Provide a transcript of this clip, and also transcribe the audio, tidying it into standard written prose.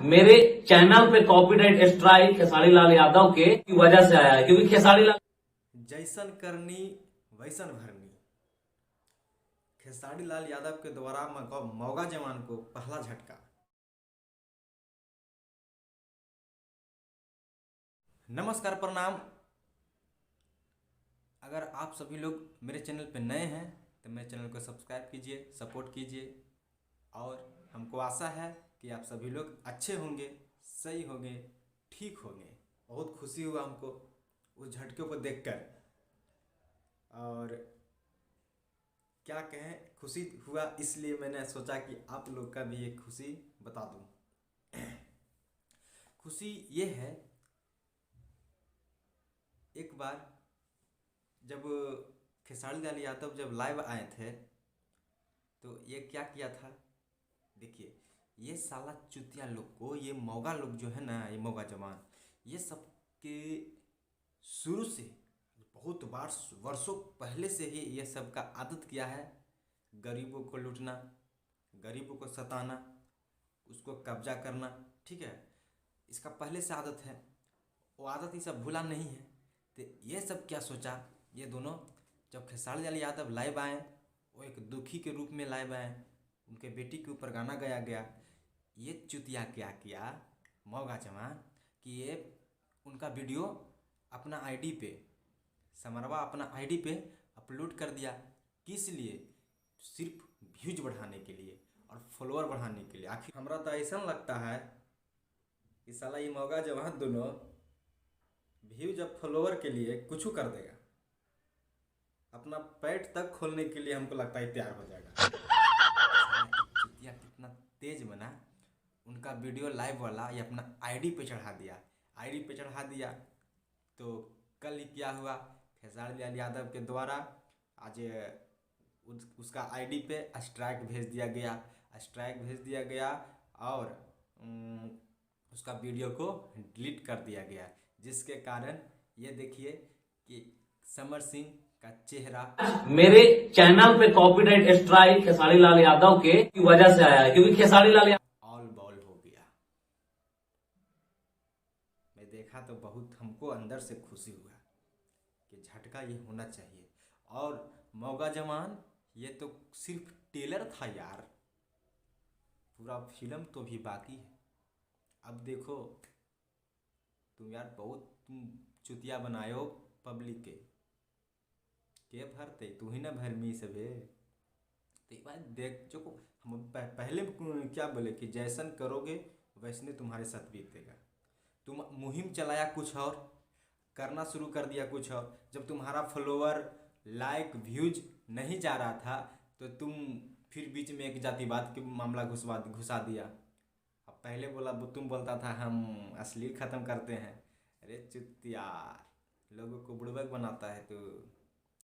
मेरे चैनल पे copyright strike Khesari Lal Yadav के की वजह से आया है, क्योंकि खेसारी लाल जैसन करनी वैसन भरनी। खेसारी लाल यादव के द्वारा मौगा जवान को पहला झटका। नमस्कार, प्रणाम। अगर आप सभी लोग मेरे चैनल पे नए हैं तो मेरे चैनल को सब्सक्राइब कीजिए, सपोर्ट कीजिए और हमको आशा है कि आप सभी लोग अच्छे होंगे, सही होंगे, ठीक होंगे। बहुत खुशी हुआ हमको उस झटके को देखकर, और क्या कहें, खुशी हुआ इसलिए मैंने सोचा कि आप लोग का भी एक खुशी बता दूं। खुशी ये है, एक बार जब खेसारी लाल यादव जब लाइव आए थे तो ये क्या किया था, देखिए, ये साला चुतिया लोग को, ये मौगा लोग जो है ना, ये मौगा जवान, ये सब के शुरू से बहुत बार वर्षों पहले से ही ये सब का आदत किया है गरीबों को लूटना, गरीबों को सताना, उसको कब्जा करना। ठीक है, इसका पहले से आदत है, वो आदत ही सब भूला नहीं है। तो ये सब क्या सोचा, ये दोनों जब खेसारी लाल यादव लाइव आए, वो एक दुखी के रूप में लाइव आए, उनके बेटी के ऊपर गाना गाया गया। ये चुतिया क्या किया मौगा जवान कि ये उनका वीडियो अपना आईडी पे, समरवा अपना आईडी पे अपलोड कर दिया। किस लिए? सिर्फ व्यूज बढ़ाने के लिए और फॉलोअर बढ़ाने के लिए। आखिर हमरा तो ऐसा लगता है कि साला ये मौगा जवान दोनों व्यूज और फॉलोअर के लिए कुछ कर देगा, अपना पेट तक खोलने के लिए हमको लगता है तैयार हो जाएगा। चुतिया कितना तेज बना, उनका वीडियो लाइव वाला ये अपना आईडी पे चढ़ा दिया। आईडी पे चढ़ा दिया तो कल ही क्या हुआ, खेसारी लाल यादव के द्वारा आज उसका आईडी पे स्ट्राइक भेज दिया गया। स्ट्राइक भेज दिया गया और उसका वीडियो को डिलीट कर दिया गया, जिसके कारण ये देखिए कि समर सिंह का चेहरा मेरे चैनल पे कॉपीराइट स्ट्राइक खेसारी लाल यादव के की वजह से आया है, क्योंकि खेसारी लाल ऑल बॉल हो गया। मैं देखा तो बहुत हमको अंदर से खुशी हुआ कि झटका ये होना चाहिए। और मौगा जवान ये तो सिर्फ टेलर था यार, पूरा फिल्म तो भी बाकी है। अब देखो तुम यार, बहुत तुम चुतिया बनाए हो पब्लिक के भरते, तू ही ना भरमी सबे। तो एक बार देख, जो हम पहले क्या बोले कि जैसन करोगे वैसने तुम्हारे साथ बीतेगा। तुम मुहिम चलाया कुछ और, करना शुरू कर दिया कुछ और। जब तुम्हारा फॉलोअर, लाइक, व्यूज नहीं जा रहा था तो तुम फिर बीच में एक जातिवाद के मामला घुसा दिया। अब पहले तुम बोलता था हम अश्लील ख़त्म करते हैं। अरे चुतिया, लोगों को बुड़बक बनाता है तू।